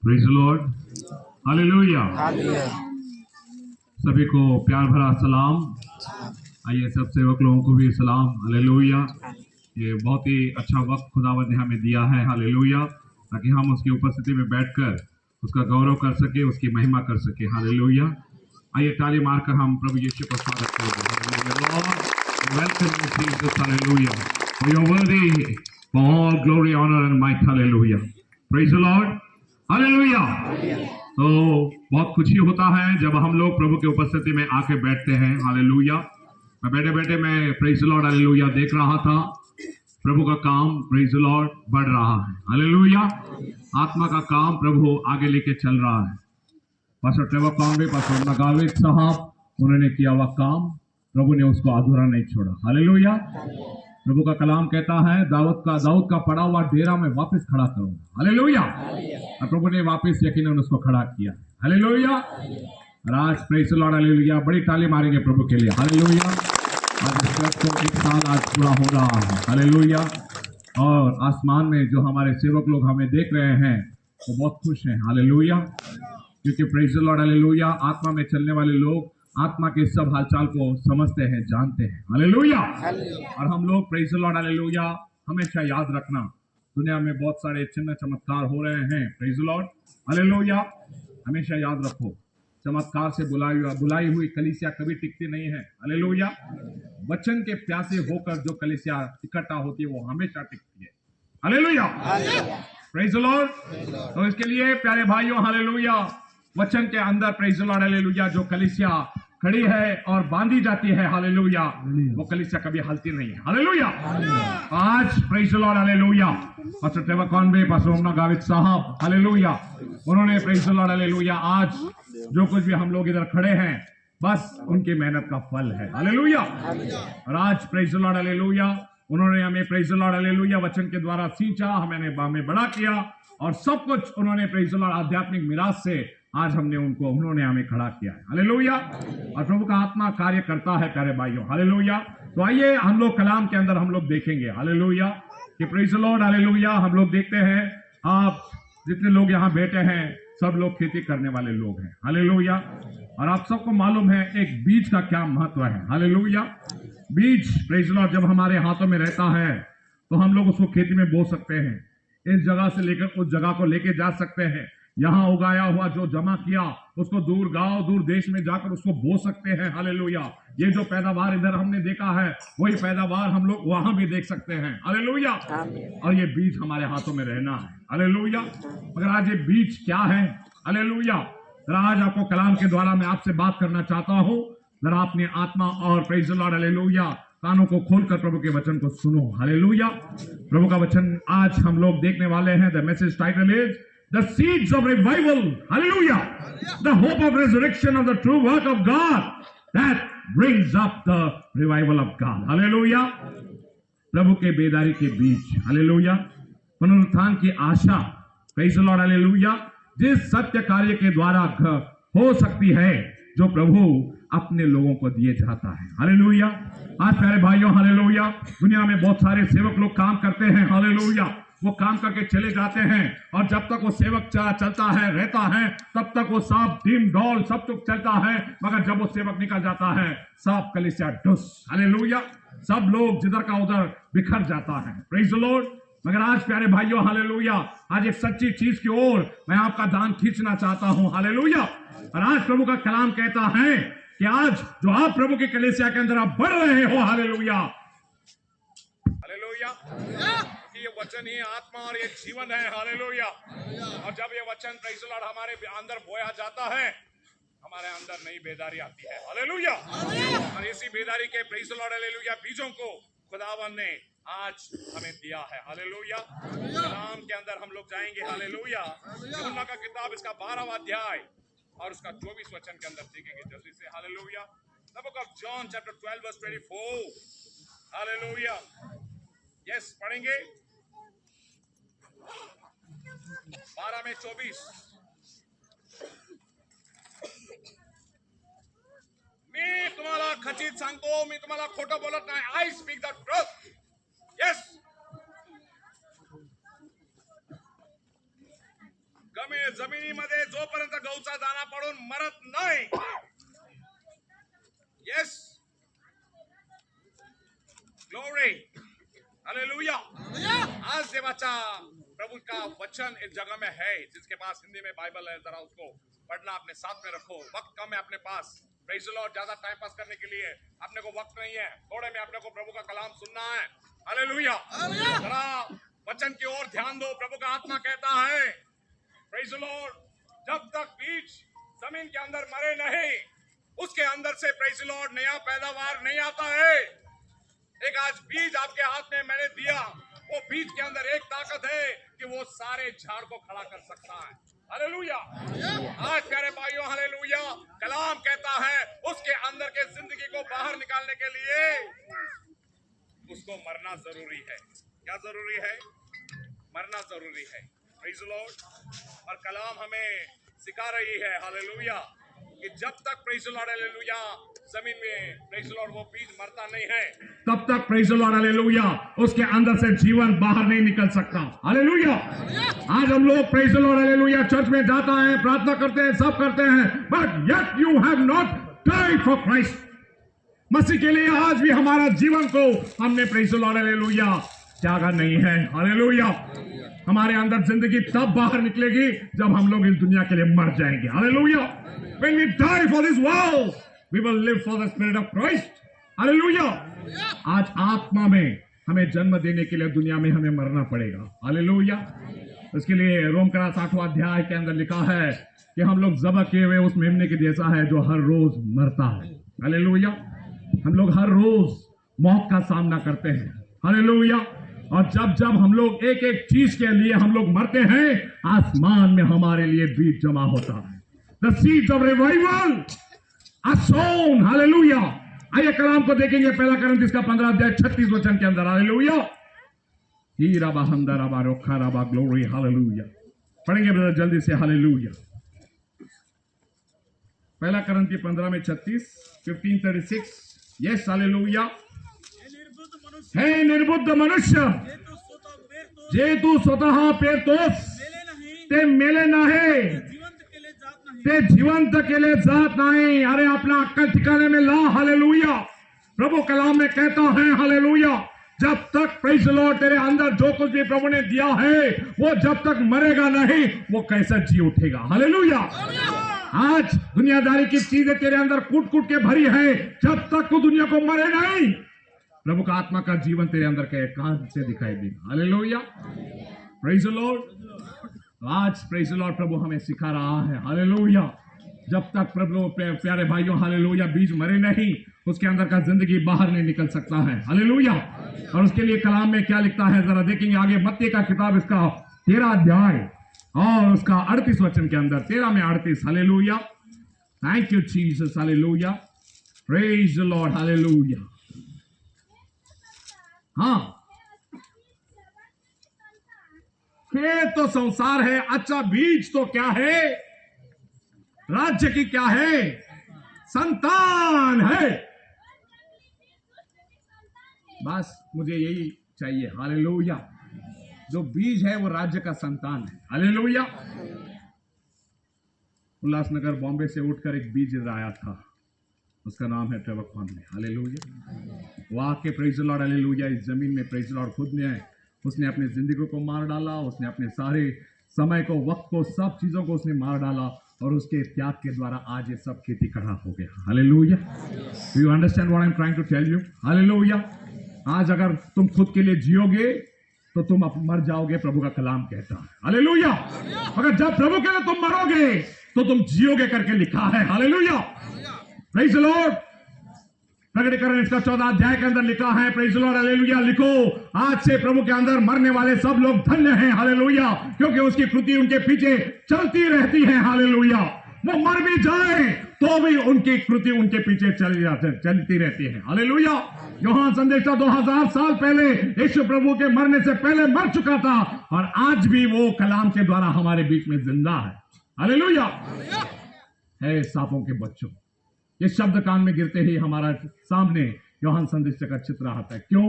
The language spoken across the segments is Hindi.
Praise the Lord, hallelujah. सभी को प्यार भरा सलाम। आइए सब सेवक लोगों को भी सलाम, हालेलुया। ये बहुत ही अच्छा वक्त खुदावंद ने हमें दिया है, हालेलुया, ताकि हम उसकी उपस्थिति में बैठकर उसका गौरव कर सके, उसकी महिमा कर सके, हालेलुया। आइए ताली मारकर हम प्रभु यीशु को स्वागत करेंगे। Lord welcome you Jesus, hallelujah. For your worthy for all glory, honour and might, hallelujah. Praise the Lord, hallelujah. तो बहुत खुशी होता है जब हम लोग प्रभु की उपस्थिति में आके बैठते हैं, हालेलुया। मैं बैठे बैठे मैं प्रेज द लॉर्ड, हालेलुया देख रहा था। प्रभु का काम, प्रेज द लॉर्ड, बढ़ रहा है, हालेलुया। आत्मा का काम प्रभु आगे लेके चल रहा है। पास्टर ट्रेवर कॉन्वे, पास्टर नगाविक साहब, उन्होंने किया हुआ काम प्रभु ने उसको अधूरा नहीं छोड़ा, हालेलुया। प्रभु का कलाम कहता है दाऊद का पड़ा हुआ डेरा में वापस खड़ा करूंगा, हालेलुया। और प्रभु ने वापस यकीनन उसको खड़ा किया, हालेलुया। और आज प्रेज द लॉर्ड, हालेलुया, बड़ी ताली मारेंगे प्रभु के लिए, हालेलुया। आज इस वक्त को एक साल आज पूरा हो रहा है, हालेलुया। और आसमान में जो हमारे सेवक लोग हमें देख रहे हैं वो बहुत खुश हैं, हालेलुया, क्योंकि प्रेज द लॉर्ड, हालेलुया, आत्मा में चलने वाले लोग आत्मा के सब हालचाल को समझते हैं, जानते हैं, हालेलुया। और हम लोग प्रेज द लॉर्ड, हालेलुया, हमेशा याद रखना, दुनिया में बहुत सारे चिन्ह चमत्कार हो रहे हैं, प्रेज द लॉर्ड, हालेलुया। हमेशा याद रखो, चमत्कार से बुलाई हुई कलीसिया कभी टिकती नहीं है, हालेलुया। वचन के प्यासे होकर जो कलीसिया इकट्ठा होती है वो हमेशा टिकती है, हालेलुया, प्रेज द लॉर्ड। तो इसके लिए प्यारे भाइयों, हालेलुया, वचन के अंदर प्रेज द लॉर्ड, हालेलुया, जो कलीसिया खड़ी है और बांधी जाती है, हालेलुया, वो कलीसिया कभी हलती नहीं है, हालेलुया। आज praise the Lord, hallelujah, pastor Trevor Conway, pastor नगाविक साहब, हालेलुया, उन्होंने प्रेज द लॉर्ड, हालेलुया, आज जो कुछ भी हम लोग इधर खड़े हैं बस उनकी मेहनत का फल है, हालेलुया। और आज प्रेज द लॉर्ड, हालेलुया, उन्होंने हमें प्रेज द लॉर्ड, हालेलुया, वचन के द्वारा सींचा, हमें बड़ा किया और सब कुछ उन्होंने प्रेज द लॉर्ड आध्यात्मिक मिराज से आज उन्होंने हमें खड़ा किया है, हालेलुया। और प्रभु का आत्मा कार्य करता है प्यारे भाइयों, हालेलुया। तो आइए हम लोग कलाम के अंदर हम लोग देखेंगे, हालेलुया, कि प्रेज द लॉर्ड, हालेलुया, हम लोग देखते हैं आप जितने लोग यहाँ बैठे हैं सब लोग खेती करने वाले लोग हैं, हालेलुया। और आप सबको मालूम है एक बीज का क्या महत्व है, हालेलुया। बीज प्रेज द लॉर्ड जब हमारे हाथों में रहता है तो हम लोग उसको खेती में बो सकते हैं, इस जगह से लेकर उस जगह को लेके जा सकते हैं। यहाँ उगाया हुआ जो जमा किया उसको दूर गांव दूर देश में जाकर उसको बो सकते हैं, हालेलुया। ये जो पैदावार इधर हमने देखा है वही पैदावार हम लोग वहां भी देख सकते हैं, हालेलुया। और ये बीज हमारे हाथों में रहना है, हालेलुया। मगर आज ये बीज क्या है, हालेलुया, जरा आज आपको कलाम के द्वारा मैं आपसे बात करना चाहता हूँ। जरा अपनी आत्मा और प्रेज द लॉर्ड, हालेलुया, कानों को खोलकर प्रभु के वचन को सुनो, हालेलुया। प्रभु का वचन आज हम लोग देखने वाले हैं। The message title is The seeds of revival, hallelujah, the hope of resurrection of the true work of God that brings up the revival of God, hallelujah. प्रभु के बेदारी के बीज, हालेलुया, पुनरुत्थान की आशा, प्रेज द लॉर्ड, हालेलुया, जिस सत्य कार्य के द्वारा हो सकती है जो प्रभु अपने लोगों को दिए जाता है, हालेलुया। आज प्यारे भाइयों, हालेलुया, दुनिया में बहुत सारे सेवक लोग काम करते हैं, हालेलुया, वो काम करके चले जाते हैं और जब तक वो सेवक चलता है रहता है तब तक वो सब टीम डॉल सब कुछ चलता है। मगर जब वो सेवक निकल जाता है सब कलीसिया डुस, हालेलुया, सब लोग जिधर का उधर बिखर जाता है, प्रेज द लॉर्ड। मगर आज प्यारे भाइयों, हालेलुया, आज एक सच्ची चीज की ओर मैं आपका ध्यान खींचना चाहता हूं, हालेलुया। और आज प्रभु का कलाम कहता है कि आज जो आप प्रभु के कलीसिया के अंदर आप बढ़ रहे हो, हालेलुया, हालेलुया, ये वचन ही आत्मा और ये जीवन है, हालेलुया। और जब ये वचन प्रेज द लॉर्ड हमारे अंदर बोया जाता है हमारे अंदर नई बेदारी आती है, हालेलुया। और इसी बेदारी के प्रेज द लॉर्ड, हालेलुया, बीजों को खुदावन ने आज हमें दिया है, हालेलुया। कलाम के अंदर हम लोग जाएंगे, हालेलुया, यूहन्ना का किताब इसका 12वां अध्याय और उसका 24 वचन के अंदर देखेंगे जल्दी से, hallelujah. The book of John chapter 12 verse 24, hallelujah, yes, पढ़ेंगे 12 में 24। मी तुम्हाला खचित सांगतो, मी तुम्हाला खोटं बोलत नाही, I speak the truth, yes. गमे जमिनीमध्ये जोपर्यंत गहूचा दाना पडून मरत नाही. Yes, glory, hallelujah. आज देवाचा प्रभु का वचन इस जगह में है. जिसके पास हिंदी में बाइबल है जरा उसको पढ़ना अपने साथ में रखो. वक्त कम है अपने पास. Praise the lord. ज्यादा टाइम पास करने के लिए अपने को वक्त नहीं है. थोड़े में अपने को प्रभु का कलाम सुनना है. हालेलुया. जरा वचन की ओर ध्यान दो. प्रभु का आत्मा कहता है प्रेज़ द लॉर्ड, जब तक बीज जमीन के अंदर मरे नहीं, उसके अंदर से प्रेज़ द लॉर्ड नया पैदावार नहीं आता है. एक आज बीज आपके हाथ में मैंने दिया. वो बीज के अंदर एक ताकत है कि वो सारे झाड़ को खड़ा कर सकता है. हालेलुया. आज प्यारे भाइयों, हालेलुया, कलाम कहता है उसके अंदर के जिंदगी को बाहर निकालने के लिए उसको मरना जरूरी है. क्या जरूरी है? मरना जरूरी है. Praise the Lord. और कलाम हमें सिखा रही है हालेलुया कि जब तक प्रेज़ द लॉर्ड हालेलुया जमीन में प्रेज़ द लॉर्ड वो बीज मरता नहीं है, तब तक प्रेज़ द लॉर्ड हालेलुया उसके अंदर से जीवन बाहर नहीं निकल सकता. हालेलुया. आज हम लोग praise the Lord hallelujah church में जाता है, प्रार्थना करते हैं, सब करते हैं, but yet you have not died for Christ. मसीह के लिए आज भी हमारा जीवन को हमने प्रेज़ द लॉर्ड हालेलुया त्यागा नहीं है. हालेलुया. हमारे अंदर जिंदगी तब बाहर निकलेगी जब हम लोग इस दुनिया के लिए मर जाएंगे. Hallelujah. When we die for this world, we will live for the spirit of Christ. Hallelujah. आज आत्मा में हमें जन्म देने के लिए दुनिया में हमें मरना पड़ेगा. हालेलुया. इसके लिए रोम का 8वां अध्याय के अंदर लिखा है कि हम लोग ज़बह किए हुए उस मेमने के जैसा है जो हर रोज मरता है. हालेलुया. हम लोग हर रोज मौत का सामना करते हैं. हालेलुया. और जब जब हम लोग एक एक चीज के लिए हम लोग मरते हैं, आसमान में हमारे लिए बीज जमा होता है. The seeds of revival are sown. Hallelujah. आइए कलाम को देखेंगे. पहला कोरिन्थियों का 15 अध्याय 36 वचन के अंदर. हालेलुया. हीरा बहंदा रबा रोखा रबा ग्लोरी. हालेलुया. पढ़ेंगे ब्रदर जल्दी से. हालेलुया. पहला कोरिन्थियों 15 में 36, 15:36. यस. हालेलुया. हे निर्बुद्ध मनुष्य, जे तू स्वतः पेरतोस ते मेले नाहे, ते जिवंत केले जात नाही. अरे अपना अक्कल ठिकाने में ला. हालेलुया. प्रभु कलाम में कहता है हालेलुया, जब तक प्रेज़ द लॉर्ड तेरे अंदर जो कुछ भी प्रभु ने दिया है वो जब तक मरेगा नहीं, वो कैसा जी उठेगा. हालेलुया. आज दुनियादारी की चीजें तेरे अंदर कूट कूट के भरी है. जब तक तू दुनिया को मरे नहीं, प्रभु का आत्मा का जीवन तेरे अंदर के कांच से दिखाई देगा. हालेलुया. Praise the Lord. आज प्रेज़ द लॉर्ड प्रभु हमें सिखा रहा है. हालेलुया. जब तक प्रभु प्यारे भाइयों हालेलुया बीज मरे नहीं, उसके अंदर का जिंदगी बाहर नहीं निकल सकता है. हालेलुया. और उसके लिए कलाम में क्या लिखता है जरा देखेंगे आगे. मत्ती का किताब इसका 13 अध्याय और उसका 38 वचन के अंदर. 13 में 38. Hallelujah. Thank you Jesus. Hallelujah. Praise the Lord. Hallelujah. हाँ, खेत तो संसार है. अच्छा, बीज तो क्या है? राज्य की क्या है? संतान है. बस मुझे यही चाहिए. हालेलुया. जो बीज है वो राज्य का संतान है. हालेलुया. उल्लासनगर बॉम्बे से उठकर एक बीज आया था. उसका नाम है ट्रेवर कॉनवे. हालेलुया. वो आके प्रेज़ द लॉर्ड हालेलुया इस जमीन में प्रेज़ द लॉर्ड खुद ने उसने अपने जिंदगी को मार डाला. उसने अपने सारे समय को, वक्त को, सब चीजों को उसने मार डाला और उसके त्याग के द्वारा आज ये सब खेती खड़ा हो गया. Hallelujah. Do you understand what I am trying to tell you? Hallelujah. आज अगर तुम खुद के लिए जियोगे तो तुम मर जाओगे. प्रभु का कलाम कहता है. हालेलुया. अगर जब प्रभु के लिए तुम मरोगे तो तुम जियोगे करके लिखा है. हालेलुया. Praise the Lord. प्रकटीकरण इसका 14 अध्याय के अंदर लिखा है. Praise the Lord. हालेलुया. लिखो, आज से प्रभु के अंदर मरने वाले सब लोग धन्य हैं. हालेलुया. क्योंकि उसकी कृति उनके पीछे चलती रहती है. हालेलुया. वो मर भी जाए तो भी उनकी कृति उनके पीछे चलती रहती है. हालेलुया. यूहन्ना संदेशा 2000 साल पहले यीशु प्रभु के मरने से पहले मर चुका था और आज भी वो कलाम के द्वारा हमारे बीच में जिंदा है. हालेलुया. है सांपों के बच्चों, ये शब्द कान में गिरते ही हमारा सामने यूहन्ना संदेशा का चित्र आता है. क्यों?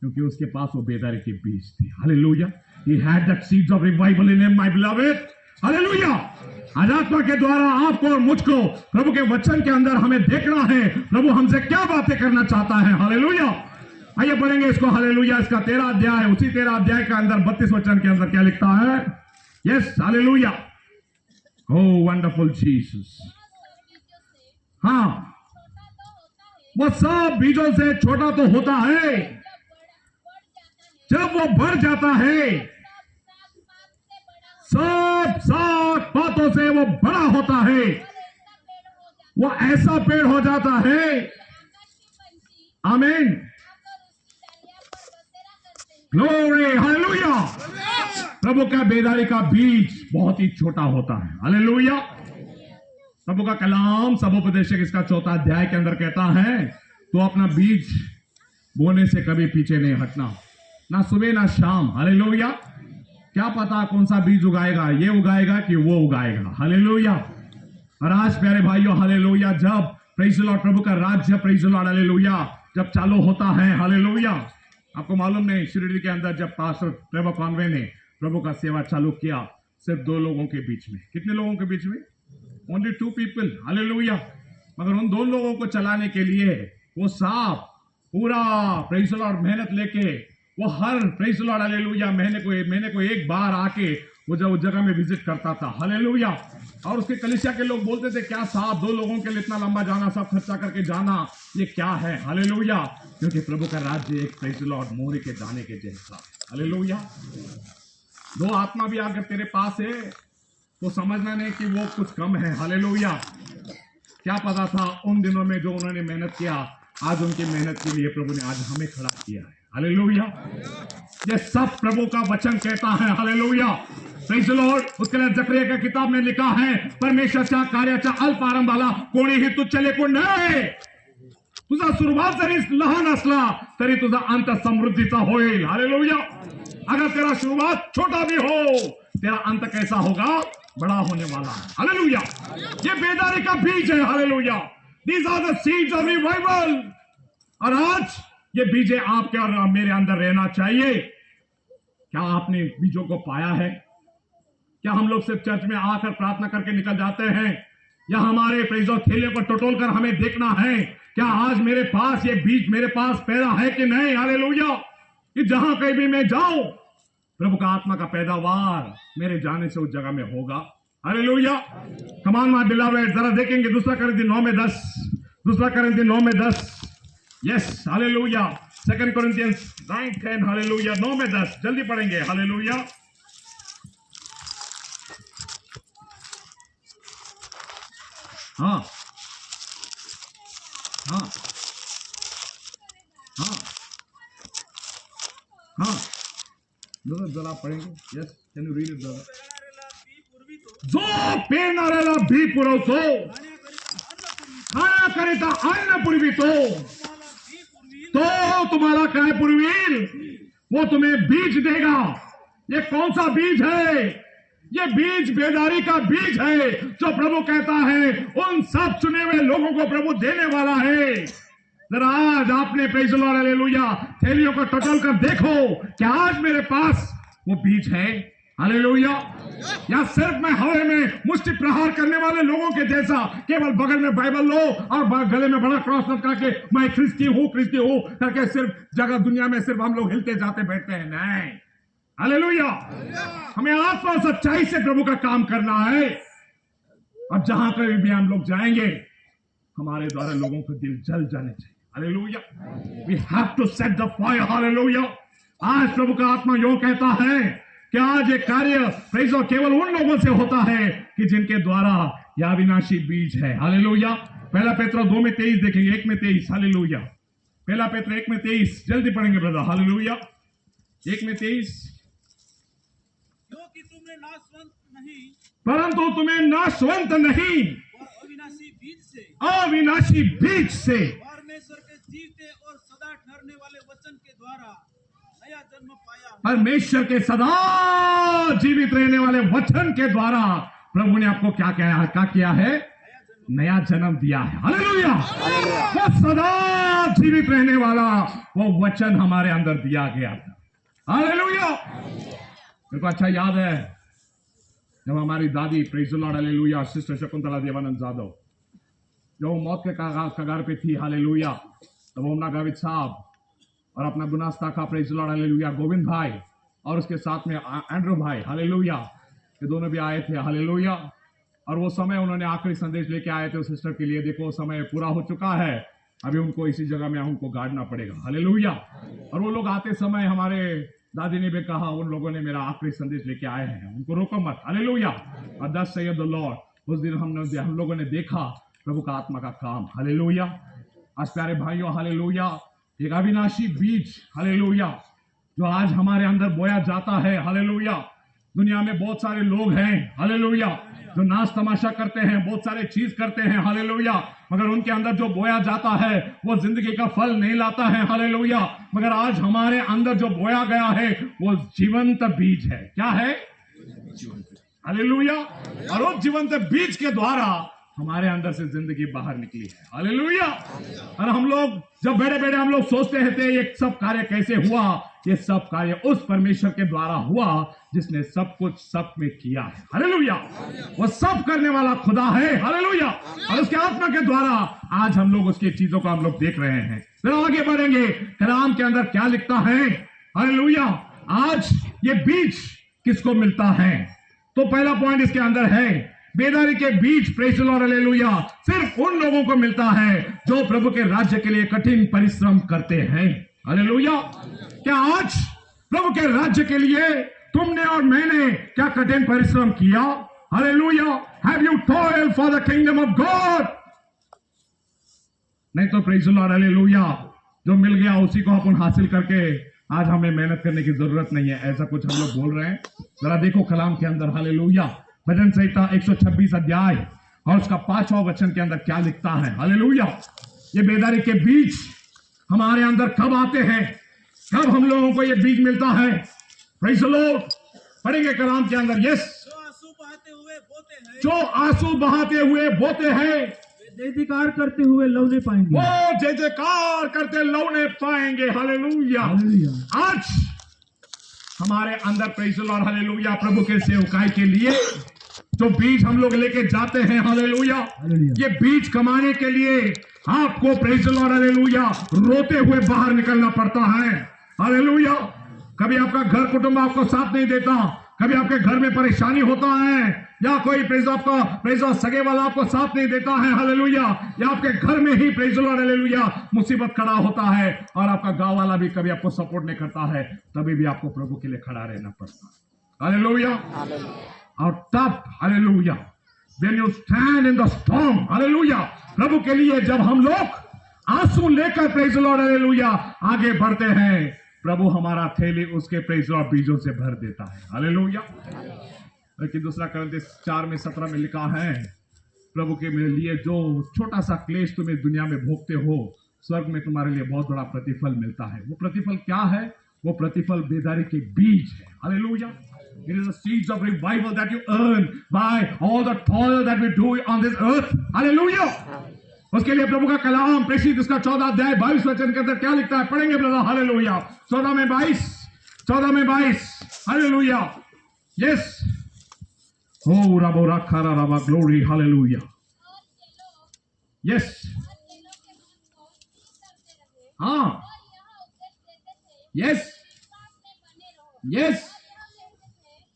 क्योंकि उसके पास वो बेदारी के बीज थे. Hallelujah. He had that seeds of revival in him, my beloved. Hallelujah. आज आत्मा के द्वारा आपको और मुझको प्रभु के वचन के अंदर हमें देखना है प्रभु हमसे क्या बातें करना चाहता है। हालेलुया। आइए पढ़ेंगे इसको। हालेलुया। इसका 13 अध्याय, उसी 13 अध्याय के अंदर 32 वचन के अंदर क्या लिखता है? Yes, hallelujah. Oh wonderful Jesus. हाँ, वो सब बीजों से छोटा तो होता है, जब वो बढ़ जाता है सब सात बातों से वो बड़ा होता है, वो ऐसा पेड़ हो जाता है। आमीन, ग्लोरी, हालेलुया। प्रभु का बेदारी का बीज बहुत ही छोटा होता है। हालेलुया। प्रभु का कलाम सबोपदेशक इसका 4 अध्याय के अंदर कहता है, तो अपना बीज बोने से कभी पीछे नहीं हटना, ना सुबह ना शाम। हालेलुया। क्या पता कौन सा बीज उगाएगा, ये उगाएगा कि वो उगाएगा। हालेलुया। और आज प्यारे भाइयों, हालेलुया, जब प्रेज़ द लॉर्ड, प्रभु का राज्य, प्रेज़ द लॉर्ड, हालेलुया, जब चालू होता है, हालेलुया। आपको मालूम नहीं, शिरडी के अंदर जब पास्टर ट्रेवर कॉनवे ने प्रभु का सेवा चालू किया, सिर्फ 2 लोगों के बीच में, कितने लोगों के बीच में? Only 2 people. हालेलुया। मगर उन 2 लोगों को चलाने के लिए वो साहब पूरा प्रेज़ द लॉर्ड मेहनत लेके, वो हर प्रेज़ द लॉर्ड, हालेलुया, महीने को एक बार आके वो जब उस जगह में विजिट करता था। हालेलुया। और उसके कलीसिया के लोग बोलते थे, क्या साहब 2 लोगों के लिए इतना लंबा जाना, सब खर्चा करके जाना, ये क्या है? हालेलुया। क्योंकि प्रभु का राज्य एक प्रेज़ द लॉर्ड मोहरे के दाने के जैसा। हालेलुया। 2 आत्मा भी अगर तेरे पास है तो समझना नहीं कि वो कुछ कम है। हालेलुया। क्या पता था उन दिनों में जो उन्होंने मेहनत किया, आज उनकी मेहनत के लिए प्रभु ने आज हमें खड़ा किया है। हालेलुया। ये सब प्रभु का वचन कहता है। हालेलुया। Praise the Lord. उसके लिए जकरिया की किताब में लिखा है, परमेश्वरच्या कार्याचा अल्प आरंभाला कोणीही तुच्छ लेखून नये। तुझा सुरुवात जरी लहान असला तरी तुझा अंत समृद्धीचा होईल। हालेलुया। अगर तेरा शुरुआत छोटा भी हो, तेरा अंत कैसा होगा? बड़ा होने वाला है। हालेलुया। ये बेदारी का बीज है। Hallelujah. These are the seeds of revival. और आज ये बीजे आपके और मेरे अंदर रहना चाहिए। क्या आपने बीजों को पाया है? क्या हम लोग सिर्फ चर्च में आकर प्रार्थना करके निकल जाते हैं, या हमारे प्रेज़ो थैले को टटोल कर हमें देखना है क्या आज मेरे पास ये बीज मेरे पास पैदा है कि नहीं? हालेलुया। कि जहां कहीं भी मैं जाऊं, प्रभु का आत्मा का पैदावार मेरे जाने से उस जगह में होगा। Hallelujah. Come on my beloved. जरा देखेंगे 2 कोरिन्थियन 9 में 10। 2 कोरिन्थियन 9 में 10। Yes, hallelujah. 2 कोरिन्थियन 9:10। हालेलुया। 9 में 10 जल्दी पढ़ेंगे। हालेलुया। हाँ हाँ हाँ हाँ, जरा पढ़ेंगे। Yes, can you read it brother? जो पेरणाऱ्याला बी पुरवतो, खाण्याकरिता अन्न पुरवितो, तो तुम्हारा काय पुरवील? वो तुम्हें बीज देगा। ये कौन सा बीज है? ये बीज बेदारी का बीज है, जो प्रभु कहता है उन सब चुने हुए लोगों को प्रभु देने वाला है। जरा आज आपने प्रेज़ द लॉर्ड, हालेलुया, थैलियों को टटोल कर देखो, क्या आज मेरे पास वो बीज है? हालेलुया। या सिर्फ मैं हवा में मुष्टि प्रहार करने वाले लोगों के जैसा केवल बगल में बाइबल लो और गले में बड़ा क्रॉस लटका के मैं क्रिस्ती हूं करके सिर्फ जगह दुनिया में सिर्फ हम लोग हिलते जाते बैठते हैं। नहीं, हालेलुया। हमें आत्मा और सच्चाई से प्रभु का काम करना है। और जहां कहीं भी हम लोग जाएंगे, हमारे द्वारा लोगों के दिल जल जाने चाहिए। Hallelujah. We have to set the fire. Hallelujah. आज प्रभु का आत्मा यो कहता है कि आज ये कार्य प्रेज़ केवल उन लोगों से होता है कि जिनके द्वारा यह अविनाशी बीज है। हालेलुया। 1 पेत्र 2 में 23 देखेंगे, 1 में 23। हालेलुया। 1 पेत्र 1 में 23 जल्दी पढ़ेंगे ब्रदर। हालेलुया। 1 में 23। क्योंकि तुमने नाशवंत नहीं, परंतु तुम्हें नाशवंत नहीं और अविनाशी बीज से, अविनाशी बीज से परमेश्वर के जीवते और सदा ठहरने वाले वचन के द्वारा नया जन्म पाया। परमेश्वर के सदा जीवित रहने वाले वचन के द्वारा प्रभु ने आपको क्या किया है? नया जन्म दिया है। हालेलुया। वो सदा जीवित रहने वाला वो वचन हमारे अंदर दिया गया था। हालेलुया। मेरे को अच्छा याद है, जब हमारी दादी praise the Lord hallelujah sister Shakuntala Devanand Jadhav जो मौत के कगार पे थी हालेलुया, तब ओमना गावित साहब और अपना गुनास्ता का praise the Lord hallelujah Govind भाई और उसके साथ में एंड्रू भाई हालेलुया, ये दोनों भी आए थे हालेलुया। और वो समय उन्होंने आखिरी संदेश लेके आए थे उस सिस्टर के लिए। देखो समय पूरा हो चुका है, अभी उनको इसी जगह में उनको गाड़ना पड़ेगा हालेलुया। और वो लोग आते समय हमारे दादी ने भी कहा उन लोगों ने मेरा आखिरी संदेश लेके आए हैं, उनको रोको मत हालेलुया। और दस सेड द लॉर्ड, उस दिन हम लोगों ने देखा प्रभु का आत्मा का काम हालेलुया। आज प्यारे भाइयों हालेलुया, एक अविनाशी बीज हालेलुया जो आज हमारे अंदर बोया जाता है हालेलुया। दुनिया में बहुत सारे लोग हैं हालेलुया जो नाच तमाशा करते हैं, बहुत सारे चीज करते हैं हालेलुया, मगर उनके अंदर जो बोया जाता है वो जिंदगी का फल नहीं लाता है हालेलुया। मगर आज हमारे अंदर जो बोया गया है वो जीवंत बीज है। क्या है? हालेलुया। और उस जीवंत बीज के द्वारा हमारे अंदर से जिंदगी बाहर निकली है हालेलुया। और हम लोग जब बैठे बैठे हम लोग सोचते थे ये सब कार्य कैसे हुआ, ये सब कार्य उस परमेश्वर के द्वारा हुआ जिसने सब कुछ सब में किया है हालेलुया। वो सब करने वाला खुदा है हालेलुया। और उसके आत्मा के द्वारा आज हम लोग उसकी चीजों को हम लोग देख रहे हैं। फिर आगे बढ़ेंगे, कलाम के अंदर क्या लिखता है हालेलुया। आज ये बीज किसको मिलता है? तो पहला पॉइंट इसके अंदर है बेदारी के बीच प्रेज द लॉर्ड हालेलुया सिर्फ उन लोगों को मिलता है जो प्रभु के राज्य के लिए कठिन परिश्रम करते हैं हालेलुया। क्या आज प्रभु के राज्य के लिए तुमने और मैंने क्या कठिन परिश्रम किया hallelujah? Have you toiled for the kingdom of God? नहीं तो प्रेज द लॉर्ड हालेलुया जो मिल गया उसी को अपन हासिल करके आज हमें मेहनत करने की जरूरत नहीं है, ऐसा कुछ हम लोग बोल रहे हैं। जरा देखो कलाम के अंदर हालेलुया, भजन संहिता 126 अध्याय और उसका 5वां वचन के अंदर क्या लिखता है हालेलुया। ये बेदारी के बीज हमारे अंदर कब आते हैं, कब हम लोगों को ये बीज मिलता है? Praise the Lord. पढ़ेंगे कलाम के अंदर, यस। जो आंसू बहाते हुए बोते हैं, जो आंसू बहाते हुए बोते हैं वे जय जयकार करते हुए लौने पाएंगे। वो जय जयकार करते लौने पाएंगे हालेलुया। हालेलुया। आज हमारे अंदर प्रेज द लॉर्ड हालेलुया प्रभु के सेवकाई के लिए जो बीज हम लोग लेके जाते हैं हालेलुया, ये बीज कमाने के लिए आपको प्रेज द लॉर्ड हालेलुया रोते हुए बाहर निकलना पड़ता है हालेलुया। कभी आपका घर कुटुंब आपको साथ नहीं देता, कभी आपके घर में परेशानी होता है, या कोई प्रेज सगे वाला आपको साथ नहीं देता है हालेलुया, या आपके घर में ही प्रेज द लॉर्ड हालेलुया मुसीबत खड़ा होता है और आपका गांव वाला भी कभी आपको सपोर्ट नहीं करता है, तभी भी आपको प्रभु के लिए खड़ा रहना पड़ता है हालेलुया। और तब hallelujah when you stand in the storm hallelujah प्रभु के लिए जब हम लोग आंसू लेकर प्रेज द लॉर्ड हालेलुया आगे बढ़ते हैं, प्रभु हमारा थैली उसके प्रेज और बीजों से भर देता है हालेलुया। लेकिन दूसरा करंथियस 4:17 में लिखा है प्रभु के लिए जो छोटा सा क्लेश तुम इस दुनिया में भोगते हो, स्वर्ग में तुम्हारे लिए बहुत बड़ा प्रतिफल मिलता है। वो प्रतिफल क्या है? वो प्रतिफल बेदारी के बीज है hallelujah. It is the seeds of revival that you earn by all the toil that we do on this earth. Hallelujah. उसके लिए प्रभु का कलाम प्रेषित उसका 14 अध्याय 22 वचन के अंदर क्या लिखता है? पढ़ेंगे ब्रदर हालेलुया। 14 में 22 हालेलुया। यस। हो रबो रखा रबा ग्लोरी हालेलुया। यस। हाँ। यस। यस।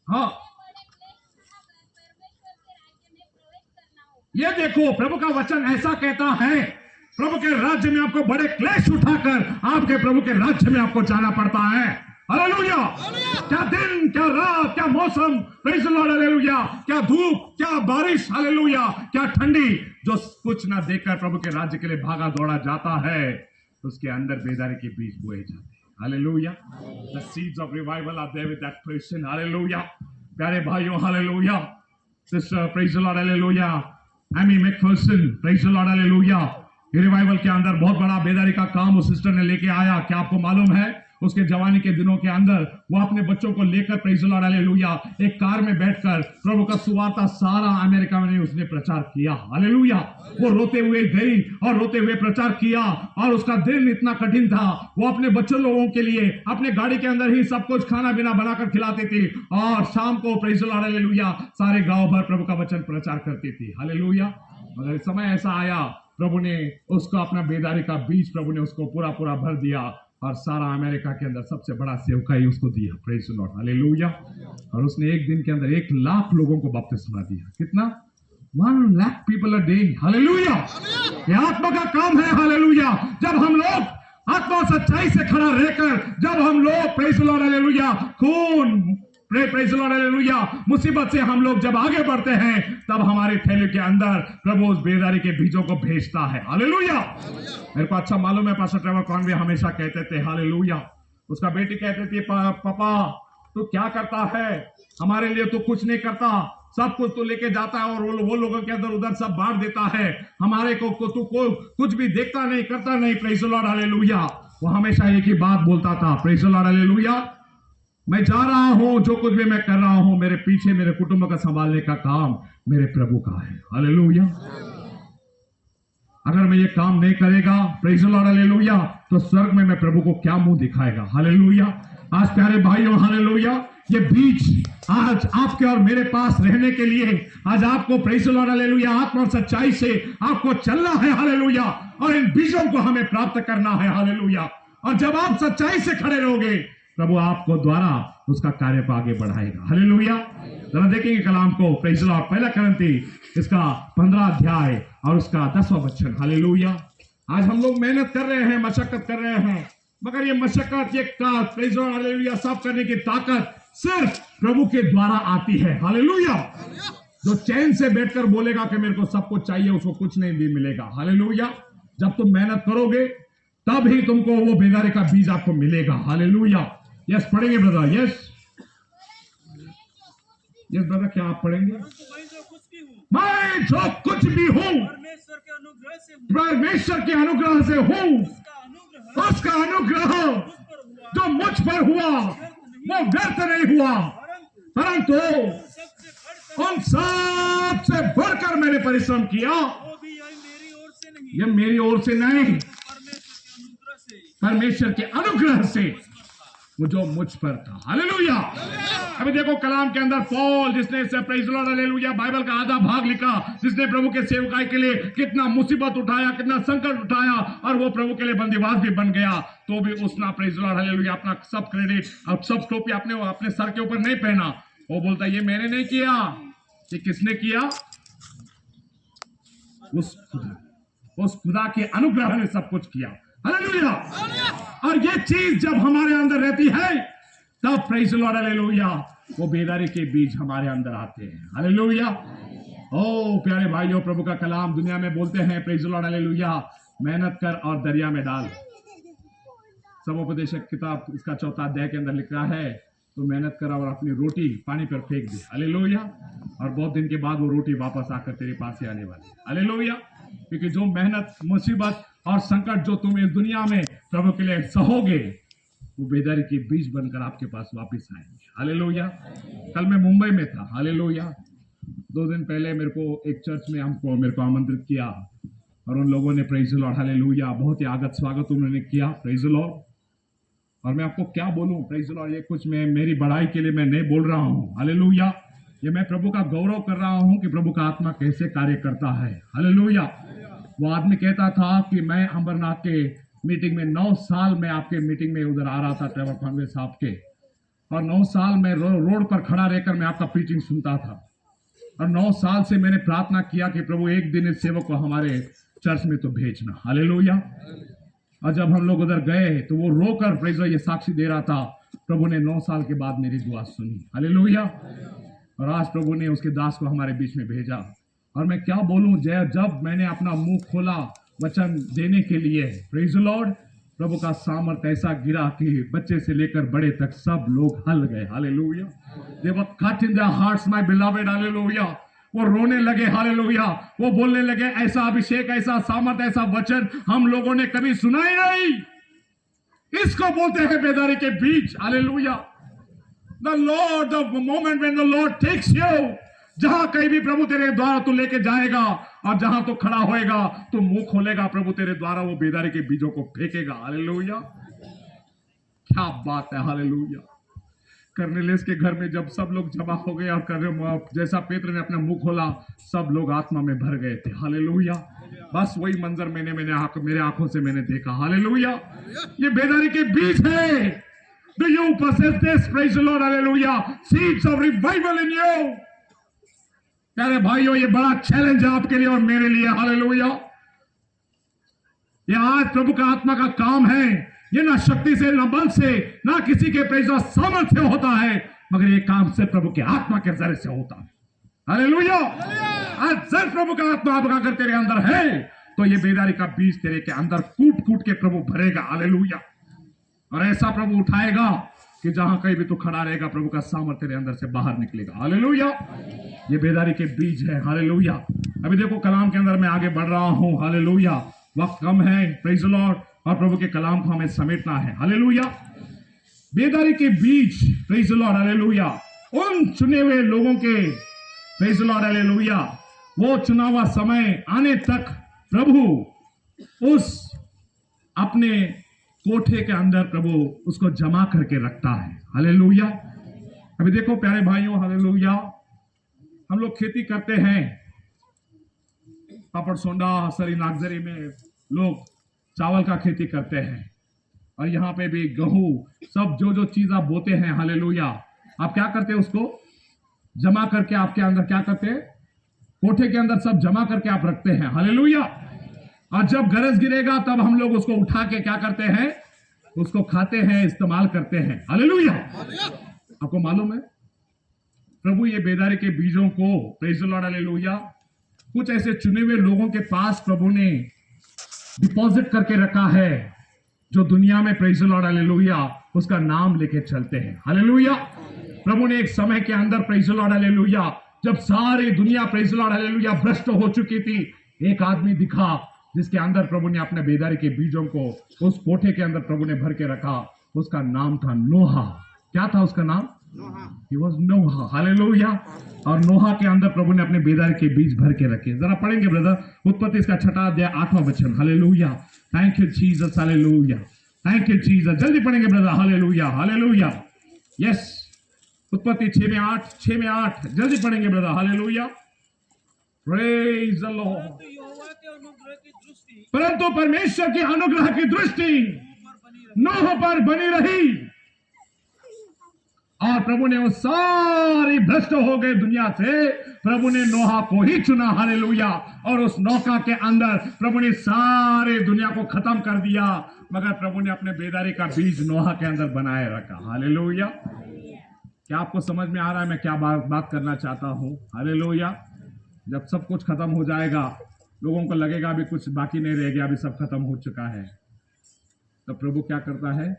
हाँ, ये देखो प्रभु का वचन ऐसा कहता है प्रभु के राज्य में आपको बड़े क्लेश उठाकर आपके प्रभु के राज्य में आपको जाना पड़ता है हालेलुया। क्या दिन, क्या रात, क्या मौसम, प्रेज द लॉर्ड हालेलुया, क्या धूप, क्या बारिश हालेलुया, क्या ठंडी, जो कुछ ना देखकर प्रभु के राज्य के लिए भागा दौड़ा जाता है, उसके अंदर बेदारी के बीज बोए जाते हैं hallelujah. The seeds of revival are there with that person hallelujah. प्यारे भाइयों hallelujah, sister praise the Lord hallelujah, Aimee McPherson praise the Lord hallelujah, ये रिवाइवल के अंदर बहुत बड़ा बेदारी का काम उस सिस्टर ने लेके आया। क्या आपको मालूम है? उसके जवानी के दिनों के अंदर वो अपने बच्चों को लेकर प्रेज़ द लॉर्ड हालेलुया एक कार में बैठकर प्रभु का सुवार्ता सारा अमेरिका में उसने प्रचार किया। हालेलुया। वो रोते हुए गई और रोते हुए प्रचार किया और उसका दिन इतना कठिन था, वो अपने बच्चों लोगों के लिए अपने गाड़ी के अंदर ही सब कुछ खाना पीना बनाकर खिलाती थी और शाम को प्रेज़ द लॉर्ड हालेलुया सारे गांव भर प्रभु का वचन प्रचार करती थी। हालेलुया। मगर समय ऐसा आया, प्रभु ने उसको अपना बेदारी का बीज प्रभु ने उसको पूरा पूरा भर दिया और सारा अमेरिका के अंदर सबसे बड़ा सेवकाई उसको दिया। Praise the Lord hallelujah. और उसने एक दिन के अंदर 1 लाख लोगों को बपतिस्मा दिया। कितना? 1 lakh people a day. Hallelujah. ये आत्मा का काम है। हालेलुया। जब हम लोग आत्मा सच्चाई से खड़ा रहकर जब हम लोग प्रेज़ द लॉर्ड हालेलुया खून प्रेज़ द लॉर्ड हालेलुया मुसीबत से हम लोग जब आगे बढ़ते हैं तब हमारे थैले के अंदर प्रभु उस बेदारी के बीजों को भेजता है। हालेलुया। मेरे को अच्छा मालूम है पास्टर ट्रेवर कॉनवे हमेशा कहते थे हालेलुया, उसका बेटी कहती थी पापा तू क्या करता है, हमारे लिए तू कुछ नहीं करता, सब कुछ तू लेके जाता है और वो लोगों के अंदर उधर सब बांट देता है, हमारे को तू कुछ भी देखता नहीं करता नहीं। Praise the Lord hallelujah. वो हमेशा एक ही बात बोलता था, प्रेज़ द लॉर्ड हालेलुया, मैं जा रहा हूं, जो कुछ भी मैं कर रहा हूं मेरे पीछे मेरे कुटुंब का संभालने का काम मेरे प्रभु का है। हालेलुया। अगर मैं ये काम नहीं करेगा प्रेज़ द लॉर्ड हालेलुया तो स्वर्ग में मैं प्रभु को क्या मुंह दिखाएगा। हालेलुया। आज प्यारे भाइयों हालेलुया ये बीज आज आपके और मेरे पास रहने के लिए आज आपको प्रेज़ द लॉर्ड हालेलुया आत्मा और सच्चाई से आपको चलना है। हालेलुया। और इन बीजों को हमें प्राप्त करना है। हालेलुया। और जब आप सच्चाई से खड़े रहोगे प्रभु आपको द्वारा उसका कार्य को आगे बढ़ाएगा। हालेलुया। जरा देखेंगे कलाम को प्रेज़ द लॉर्ड 1 कुरिन्थी इसका 15 अध्याय और उसका 10वां वचन। हालेलुया। आज हम लोग मेहनत कर रहे हैं, मशक्कत कर रहे हैं, मगर ये मशक्कत ये प्रेज़ द लॉर्ड हालेलुया सब करने की ताकत सिर्फ प्रभु के द्वारा आती है। हालेलुया। जो चैन से बैठकर बोलेगा कि मेरे को सब कुछ चाहिए उसको कुछ नहीं भी मिलेगा। हालेलुया। जब तुम मेहनत करोगे तब ही तुमको वो बेदारी का बीज आपको मिलेगा। हालेलुया। यस पढ़ेंगे ब्रदर। यस ब्रदर क्या आप पढ़ेंगे? मैं जो कुछ भी हूं परमेश्वर के अनुग्रह से हूं, उसका अनुग्रह जो मुझ पर हुआ वो व्यर्थ नहीं हुआ, परंतु उन सब से बढ़कर मैंने परिश्रम किया। ये मेरी ओर से नहीं, परमेश्वर के अनुग्रह से वो जो मुझ पर था। हालेलुया। अभी देखो कलाम के अंदर पॉल जिसने praise the Lord hallelujah Bible का आधा भाग लिखा, जिसने प्रभु के सेवकाई के लिए कितना मुसीबत उठाया, कितना संकट उठाया और वो प्रभु के लिए बंदीवास भी बन गया, तो भी उसने प्रेज़ द लॉर्ड हालेलुया अपना सब क्रेडिट और सब टोपी अपने सर के ऊपर नहीं पहना। वो बोलता ये मैंने नहीं किया, ये किसने किया? उस खुदा के अनुग्रह ने सब कुछ किया। हालेलुया। और ये चीज जब हमारे अंदर रहती है तब प्रेज़ द लॉर्ड हालेलुया वो बेदारी के बीज हमारे अंदर आते हैं। हालेलुया। ओ प्यारे भाइयों प्रभु का कलाम दुनिया में बोलते हैं प्रेज़ द लॉर्ड हालेलुया मेहनत कर और दरिया में डाल। समुपदेशक किताब इसका 4वां अध्याय के अंदर लिखा है तो मेहनत कर और अपनी रोटी पानी पर फेंक दे। हालेलुया। और बहुत दिन के बाद वो रोटी वापस आकर तेरे पास ही आने वाली। हालेलुया। क्योंकि जो मेहनत मुसीबत और संकट जो तुम इस दुनिया में प्रभु के लिए सहोगे वो बेदारी के बीज बनकर आपके पास वापस आएंगे। हालेलुया। कल मैं मुंबई में था। हालेलुया। 2 दिन पहले मेरे को एक चर्च में मेरे को आमंत्रित किया और उन लोगों ने प्रेज़ द लॉर्ड हालेलुया बहुत ही आगत स्वागत उन्होंने किया। Praise the Lord. और मैं आपको क्या बोलूं प्रेज़ द लॉर्ड, ये कुछ मैं मेरी बड़ाई के लिए मैं नहीं बोल रहा हूं। हालेलुया। ये मैं प्रभु का गौरव कर रहा हूं कि प्रभु का आत्मा कैसे कार्य करता है। हालेलुया। वो आदमी कहता था कि मैं अमरनाथ के मीटिंग में 9 साल में आपके मीटिंग में उधर आ रहा था ट्रेवर कॉनवे साहब के, और 9 साल में रोड पर खड़ा रहकर मैं आपका प्रीचिंग सुनता था और 9 साल से मैंने प्रार्थना किया कि प्रभु एक दिन इस सेवक को हमारे चर्च में तो भेजना। हालेलुया। और जब हम लोग उधर गए तो वो रोकर प्रेज़ ये साक्षी दे रहा था प्रभु ने 9 साल के बाद मेरी दुआ सुनी। हालेलुया। और आज प्रभु ने उसके दास को हमारे बीच में भेजा और मैं क्या बोलूं जब मैंने अपना मुंह खोला वचन देने के लिए प्रेज़ द लॉर्ड प्रभु का सामर्थ्य ऐसा गिरा कि बच्चे से लेकर बड़े तक सब लोग हल गए। Hallelujah. They were cut in their hearts my beloved। Hallelujah. वो रोने लगे। हालेलुया। वो बोलने लगे ऐसा अभिषेक ऐसा सामर्थ ऐसा वचन हम लोगों ने कभी सुना ही नहीं। इसको बोलते हैं बेदारी के बीज। Hallelujah. The lord, the moment when the lord takes you, जहां कहीं भी प्रभु तेरे द्वारा तू लेके जाएगा और जहां तू खड़ा होएगा तो मुंह खोलेगा, प्रभु तेरे द्वारा वो बेदारी के बीजों को फेंकेगा। हालेलुया, क्या बात है। हालेलुया। कर्नेलियस के घर में जब सब लोग जमा हो गए और जैसा पेत्र ने अपना मुंह खोला, सब लोग आत्मा में भर गए थे। हालेलुया। बस वही मंजर मेरे आंखों से मैंने देखा। हालेलुया। ये बेदारी के बीज है। Do you possess this? Praise the Lord. Hallelujah. Seeds of revival in you. प्यारे भाइयों, ये बड़ा चैलेंज है आपके लिए और मेरे लिए। हालेलुया। ये आज प्रभु का आत्मा का काम है। ये ना शक्ति से, ना बल से, ना किसी के प्रेज और सामर्थ्य होता है, मगर ये काम सिर्फ प्रभु के आत्मा के जरिए से होता है। हालेलुया। आज सिर्फ प्रभु का आत्मा आपका अगर तेरे अंदर है तो ये बेदारी का बीज तेरे के अंदर कूट कूट के प्रभु भरेगा। हालेलुया। और ऐसा प्रभु उठाएगा कि जहां कहीं भी तू खड़ा रहेगा, प्रभु का सामर्थ्य तेरे अंदर से बाहर निकलेगा। हालेलुया। ये बेदारी के बीज है। हालेलुया। अभी देखो कलाम के अंदर मैं आगे बढ़ रहा हूं। हालेलुया। वक्त कम है। Praise the Lord. और प्रभु के कलाम को हमें समेटना है। हालेलुया। बेदारी के बीज, प्रेज द लॉर्ड। हालेलुया। उन चुने हुए लोगों के, प्रेज द लॉर्ड। हालेलुया, वो चुना हुआ समय आने तक प्रभु उस अपने कोठे के अंदर प्रभु उसको जमा करके रखता है। हालेलुया। अभी देखो प्यारे भाइयों, हालेलुया, हम लोग खेती करते हैं। पापड़ सोंडा, हसरी, नागजरी में लोग चावल का खेती करते हैं और यहाँ पे भी गेहूं, सब जो चीज आप बोते हैं। हालेलुया। आप क्या करते हैं? उसको जमा करके आपके अंदर क्या करते हैं? कोठे के अंदर सब जमा करके आप रखते हैं। हालेलुया। और जब गरज गिरेगा तब हम लोग उसको उठा के क्या करते हैं? उसको खाते हैं, इस्तेमाल करते हैं। हालेलुया। आपको मालूम है प्रभु ये बेदारी के बीजों को, प्रेज द लॉर्ड, हालेलुया, कुछ ऐसे चुने हुए लोगों के पास प्रभु ने डिपॉजिट करके रखा है जो दुनिया में, प्रेज द लॉर्ड, हालेलुया, उसका नाम लेके चलते हैं। हालेलुया। प्रभु ने एक समय के अंदर, प्रेज द लॉर्ड, हालेलुया, जब सारी दुनिया, प्रेज द लॉर्ड, हालेलुया, भ्रष्ट हो चुकी थी, एक आदमी दिखा जिसके अंदर प्रभु ने अपने बेदारी के बीजों को उस कोठे के अंदर प्रभु ने भर के रखा। उसका नाम था नोहा। क्या था उसका नाम? He was Noah. हालेलुया। और नोहा के अंदर प्रभु ने अपने बेदारी के बीज भर के रखे। जरा पढ़ेंगे ब्रदर, उत्पत्ति इसका 6 अध्याय 8वां वचन। Hallelujah. Thank you Jesus. Hallelujah. Thank you Jesus. जल्दी पढ़ेंगे ब्रदर। हालेलुया। हालेलुया। यस, उत्पत्ति 6 में 8, जल्दी पढ़ेंगे brother. Hallelujah. Praise the Lord. परंतु परमेश्वर के अनुग्रह की दृष्टि नोह पर बनी रही और प्रभु ने वो सारी भ्रष्ट हो गए दुनिया से, प्रभु ने नोहा को ही चुना। हालेलुया। और उस नौका के अंदर प्रभु ने सारे दुनिया को खत्म कर दिया, मगर प्रभु ने अपने बेदारी का बीज नोहा के अंदर बनाए रखा। हालेलुया। क्या आपको समझ में आ रहा है मैं क्या बात करना चाहता हूं? हालेलुया। जब सब कुछ खत्म हो जाएगा, लोगों को लगेगा अभी कुछ बाकी नहीं रह गया, अभी सब खत्म हो चुका है, तो प्रभु क्या करता है?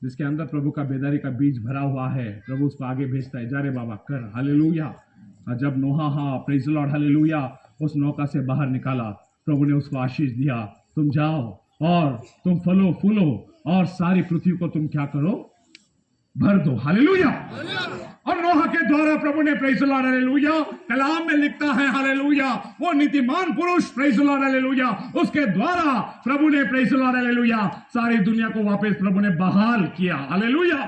जिसके अंदर प्रभु का बेदारी का बीज भरा हुआ है, प्रभु उसको आगे भेजता है, जा रे बाबा कर। हालेलुया। और जब नोहा, प्रेज द लॉर्ड, हालेलुया, उस नौका से बाहर निकाला, प्रभु ने उसको आशीष दिया, तुम जाओ और तुम फलो फूलो और सारी पृथ्वी को तुम क्या करो? भर दो। हालेलुया। और नोहा के द्वारा प्रभु ने, प्रेज द लॉर्ड, हालेलुया, कलाम में लिखता है, हालेलुया, वो नीतिमान पुरुष, प्रेज द लॉर्ड, हालेलुया, उसके द्वारा प्रभु ने, प्रेज द लॉर्ड, हालेलुया, सारी दुनिया को वापस प्रभु ने बहाल किया। हालेलुया।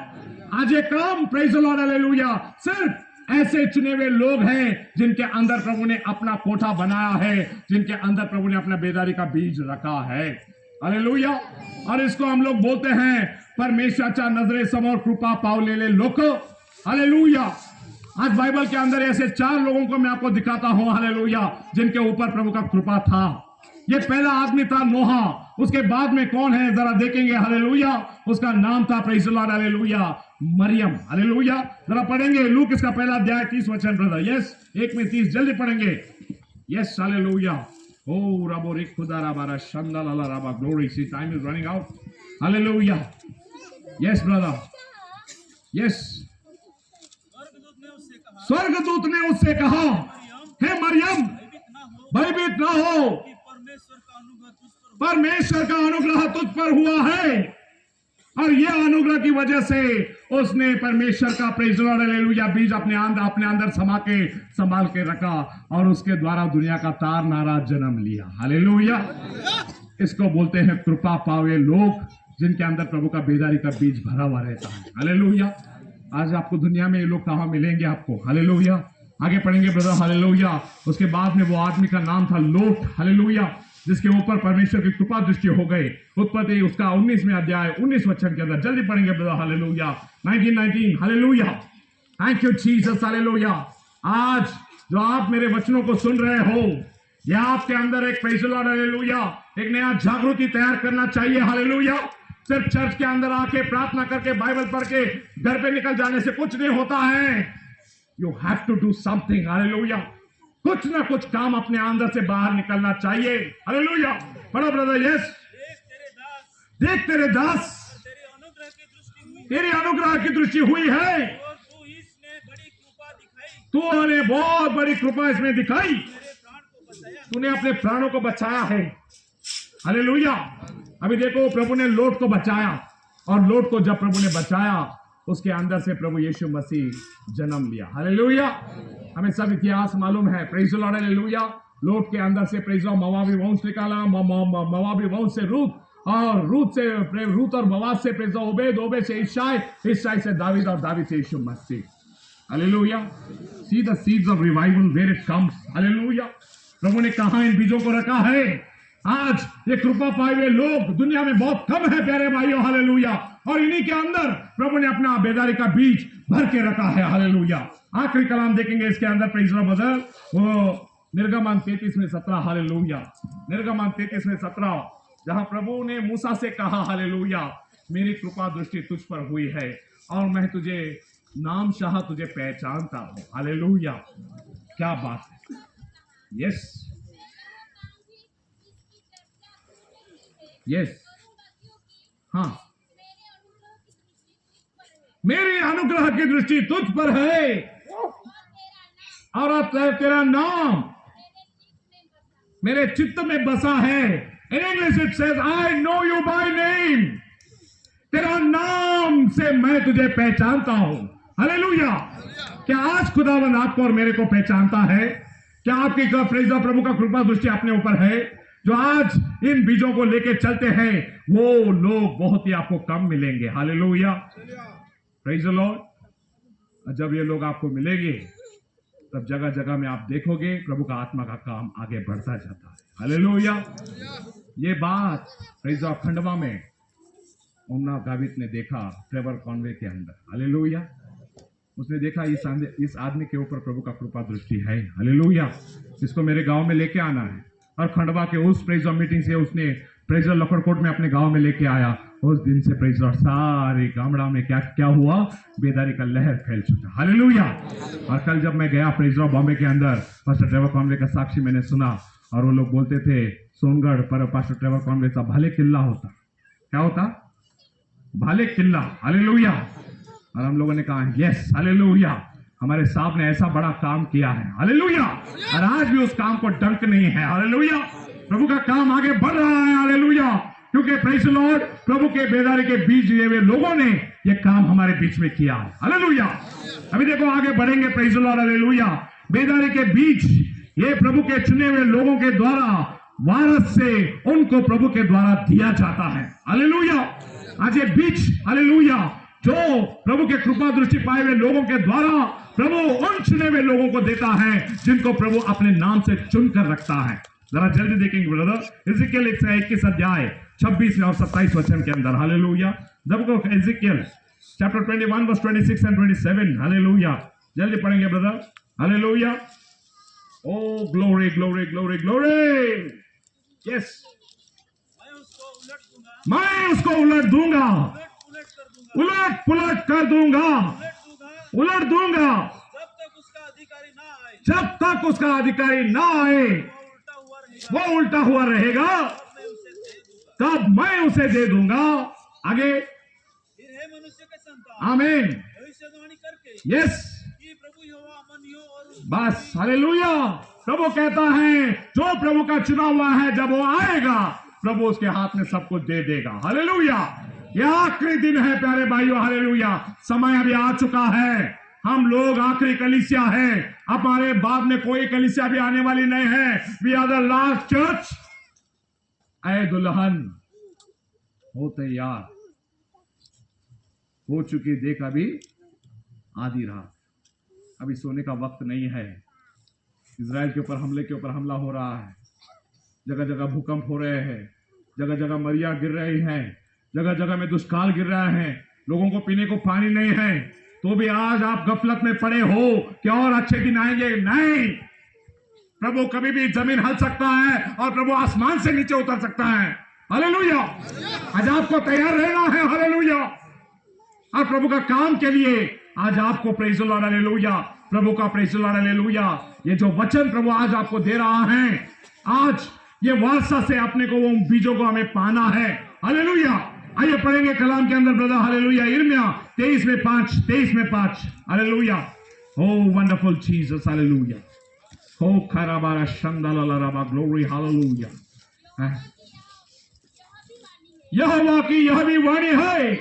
आज ये काम, प्रेज द लॉर्ड, हालेलुया, सिर्फ ऐसे चुने हुए लोग हैं जिनके अंदर प्रभु ने अपना कोठा बनाया है, जिनके अंदर प्रभु ने अपना बेदारी का बीज रखा है। हालेलुया। और इसको हम लोग बोलते हैं परमेश्वरच्या नजरे समोर कृपा पावलेले लोक। हालेलुया। आज बाइबल के अंदर ऐसे 4 लोगों को मैं आपको दिखाता हूं, हालेलुया, जिनके ऊपर प्रभु का कृपा था। ये पहला आदमी था नोहा। उसके बाद में कौन है जरा देखेंगे। हालेलुया। उसका नाम था, praise the Lord, hallelujah, Mariam. Hallelujah. जरा पढ़ेंगे लूक इसका पहला अध्याय 30 वचन ब्रदर। यस, 1 में 30, जल्दी पढ़ेंगे। Yes, hallelujah. Oh, Rabo Rikudara Bara Shandala Raba glory. See, time is running out. Hallelujah. Yes, brother. Yes. स्वर्गदूत ने उससे कहा, हे मरियम, भयभीत ना हो, परमेश्वर का अनुग्रह तुझ पर हुआ है। और यह अनुग्रह की वजह से उसने परमेश्वर का प्रेज़ द लॉर्ड हालेलुया बीज अपने अंदर संभाल के रखा और उसके द्वारा दुनिया का तार नारा जन्म लिया। हालेलुया। इसको बोलते हैं कृपा पावे लोग, जिनके अंदर प्रभु का बेदारी का बीज भरा हुआ रहता है। हालेलुया। आज आपको दुनिया में ये लोग कहां मिलेंगे आपको? हालेलुया। आगे पढ़ेंगे ब्रदर। हालेलुया। उसके बाद में वो आदमी का नाम था लोट। हालेलुया। जिसके ऊपर परमेश्वर की कृपा दृष्टि हो गई। उत्पत्ति उसका 19वें अध्याय 19 वचन के अंदर जल्दी पढ़ेंगे brother. Hallelujah. 19 hallelujah. Thank you Jesus. Hallelujah. आज जो आप मेरे वचनों को सुन रहे हो, यह आपके अंदर एक प्रेज़ द लॉर्ड हालेलुया एक नया जागृति तैयार करना चाहिए। हालेलुया। सिर्फ चर्च के अंदर आके प्रार्थना करके बाइबल पढ़ के घर पे निकल जाने से कुछ नहीं होता है। You have to do something. Hallelujah. कुछ ना कुछ काम अपने अंदर से बाहर निकलना चाहिए। हालेलुया। बड़ा ब्रदर। यस। देख तेरे दास तेरी अनुग्रह की दृष्टि हुई है। तूने बहुत बड़ी कृपा इसमें दिखाई। तूने अपने प्राणों को बचाया है। हालेलुया। अभी देखो प्रभु ने लोट को बचाया, और लोट को जब प्रभु ने बचाया उसके अंदर से प्रभु यीशु मसीह जन्म लिया। हालेलुया। हमें सब इतिहास मालूम है। Praise the Lord hallelujah. Lot के अंदर से प्रेज़ मोआबी वंश निकाला, मोआबी वंश से रूत, और रूत और बोआज से प्रेज़ ओबेद, ओबेद से इशाई, इशाई से दावीद, और दावीद से यीशु मसीह। Hallelujah. See the seeds of revival where it comes. Hallelujah. प्रभु ने कहां इन बीजों को रखा है? आज ये कृपा पाए हुए लोग दुनिया में बहुत कम है प्यारे भाइयों। हालेलुया। और इन्हीं के अंदर प्रभु ने अपना बेदारी का बीज भर के रखा है। हालेलुया। आखिरी कलाम देखेंगे इसके अंदर प्रेज़ द लॉर्ड, वो निर्गमन 33:17। हालेलुया। निर्गमन 33:17, जहां प्रभु ने मूसा से कहा हालेलुया मेरी कृपा दृष्टि तुझ पर हुई है और मैं तुझे नाम शाह तुझे पहचानता हूं। हालेलुया। क्या बात है। Yes yes. हाँ, मेरी अनुग्रह की दृष्टि तुझ पर है और तेरा नाम मेरे चित्त में बसा है। In English it says I know you by name. तेरा नाम से मैं तुझे पहचानता हूं। हालेलुया। क्या आज खुदावंद आपको और मेरे को पहचानता है? क्या आपकी प्रेज़ प्रभु का कृपा दृष्टि अपने ऊपर है? जो आज इन बीजों को लेके चलते हैं वो लोग बहुत ही आपको कम मिलेंगे। हालेलुया। Praise the Lord. जब ये लोग आपको मिलेंगे तब जगह जगह में आप देखोगे प्रभु का आत्मा का काम आगे बढ़ता जाता है। हालेलुया। ये बात प्रेज़ द खंडवा में ओमना गावित ने देखा ट्रेवर कॉनवे के अंदर। हालेलुया। उसने देखा इस आदमी के ऊपर प्रभु का कृपा दृष्टि है। हालेलुया। इसको मेरे गांव में लेके आना है। और खंडवा के उस प्रेज़ मीटिंग से उसने प्रेज़ लखड़कोट में अपने गांव में लेके आया। उस दिन से प्रेज़ सारे गामड़ा में क्या हुआ? बेदारी का लहर फैल चुका। हालेलुया। और कल जब मैं गया प्रेज़ बॉम्बे के अंदर, पास्टर ट्रेवर कॉनवे का साक्षी मैंने सुना, और वो लोग बोलते थे सोनगढ़ पर पास्टर ट्रेवर कॉनवे का भाले किल्ला होता। क्या होता? भाले किल्ला। हालेलुया। और हम लोगों ने कहा यस हालेलुया, हमारे साहब ने ऐसा बड़ा काम किया है। हालेलुया। और आज भी उस काम को डंक नहीं है। हालेलुया। प्रभु का काम आगे बढ़ रहा है। हालेलुया। क्योंकि प्रेज़ द लॉर्ड प्रभु के बेदारी के बीज लिए हुए लोगों ने यह काम हमारे बीच में किया है। हालेलुया। अभी देखो आगे बढ़ेंगे प्रेज़ द लॉर्ड। हालेलुया। बेदारी के बीज ये प्रभु के चुने हुए लोगों के द्वारा वारस से उनको प्रभु के द्वारा दिया जाता है। हालेलुया। आज ये बीज हालेलुया जो प्रभु के कृपा दृष्टि पाए हुए लोगों के द्वारा प्रभु उन चुने हुए लोगों को देता है जिनको प्रभु अपने नाम से चुनकर रखता है। जरा जल्दी देखेंगे ब्रदर। एजिकियल 21 अध्याय 26 और 27 वचन के अंदर। हालेलुया। जब को Ezekiel chapter 21 verse 26 and 27। Hallelujah. जल्दी पढ़ेंगे brother. Hallelujah. Oh glory glory glory glory. Yes. मैं उसको उलट दूंगा, उलट पुलट कर दूंगा, उलट दूंगा जब तक उसका अधिकारी ना आए। वो उल्टा हुआ रहेगा तब मैं उसे दे दूंगा। आगे मनुष्य के संतान आमीन। भविष्यवाणी करके यस कि प्रभु यहोवा मनियो और बस। हालेलुया। प्रभु कहता है जो प्रभु का चुना हुआ है जब वो आएगा प्रभु उसके हाथ में सब कुछ दे देगा। हालेलुया। ये आखिरी दिन है प्यारे भाइयों, हालेलुया। समय अभी आ चुका है, हम लोग आखिरी कलीसिया है, हमारे बाद में कोई कलीसिया भी आने वाली नहीं है। We are the last church. ऐ दुल्हन हो तैयार, हो चुकी देख अभी आधी रात, अभी सोने का वक्त नहीं है। इजराइल के ऊपर हमले के ऊपर हमला हो रहा है, जगह जगह भूकंप हो रहे हैं, जगह जगह मरिया गिर रही हैं, जगह जगह में दुष्काल गिर रहा है, लोगों को पीने को पानी नहीं है। तो भी आज आप गफलत में पड़े हो कि और अच्छे दिन आएंगे। नहीं, प्रभु कभी भी जमीन हिल सकता है और प्रभु आसमान से नीचे उतर सकता है। हालेलुया। आज आपको तैयार रहना है। हालेलुया। और प्रभु का काम के लिए आज आपको प्रेज़ द लॉर्ड। हालेलुया। प्रभु का प्रेज़ द लॉर्ड। हालेलुया। ये जो वचन प्रभु आज आपको दे रहा है, आज ये वर्षा से अपने को वो बीजों को हमें पाना है। हालेलुया। आइए पढ़ेंगे कलाम के अंदर ब्रदर। हालेलुया। यिर्मयाह 23:5। Hallelujah. Oh wonderful Jesus. Hallelujah. Oh खराबारा शंदालाराबा ग्लोरी। हालेलुया। यहोवा की यह भी वाणी है,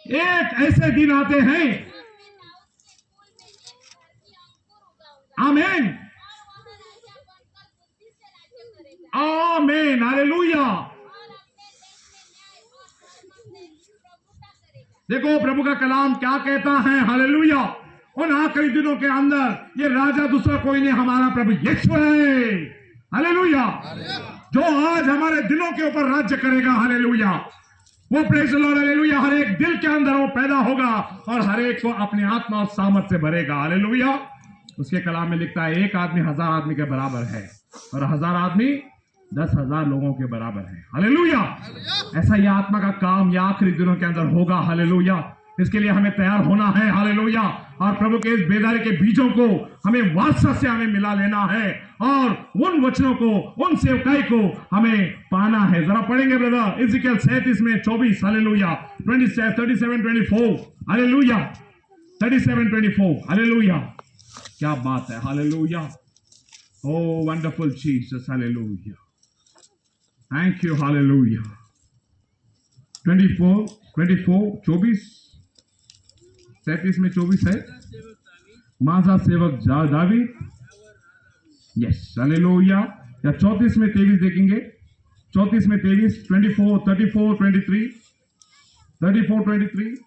एक ऐसे दिन आते हैं, आमीन आमीन। हालेलुया। देखो प्रभु का कलाम क्या कहता है। हालेलुया। उन आखिरी दिनों के अंदर ये राजा दूसरा कोई नहीं, हमारा प्रभु यीशु है। हालेलुया। जो आज हमारे दिलों के ऊपर राज्य करेगा। हालेलुया। वो प्रेज़ द लॉर्ड। हालेलुया। हर एक दिल के अंदर वो पैदा होगा और हर एक को अपनी आत्मा और सामर्थ से भरेगा। हालेलुया। उसके कलाम में लिखता है, एक आदमी 1000 आदमी के बराबर है और 1000 आदमी 10,000 लोगों के बराबर है। हालेलुया। ऐसा ये आत्मा का काम ये आखिरी दिनों के अंदर होगा। हालेलुया। इसके लिए हमें तैयार होना है। हालेलुया। और प्रभु के इस बेदारी के बीजों को हमें वात्सल्य से हमें मिला लेना है और उन वचनों को, उन सेवकाई को हमें पाना है। जरा पढ़ेंगे ब्रदर इज़िकियल 37:24। हालेलुया। 37:24। हालेलुया। 37:24। हालेलुया। क्या बात है। Hallelujah. Oh wonderful Jesus. Hallelujah. Thank you. Hallelujah. 24, 37 में 24 है। माजा सेवक दावीद। यस। हालेलुया। या 34 में 23 देखेंगे। 34 में 23, 24, 34, 23, 34, 23।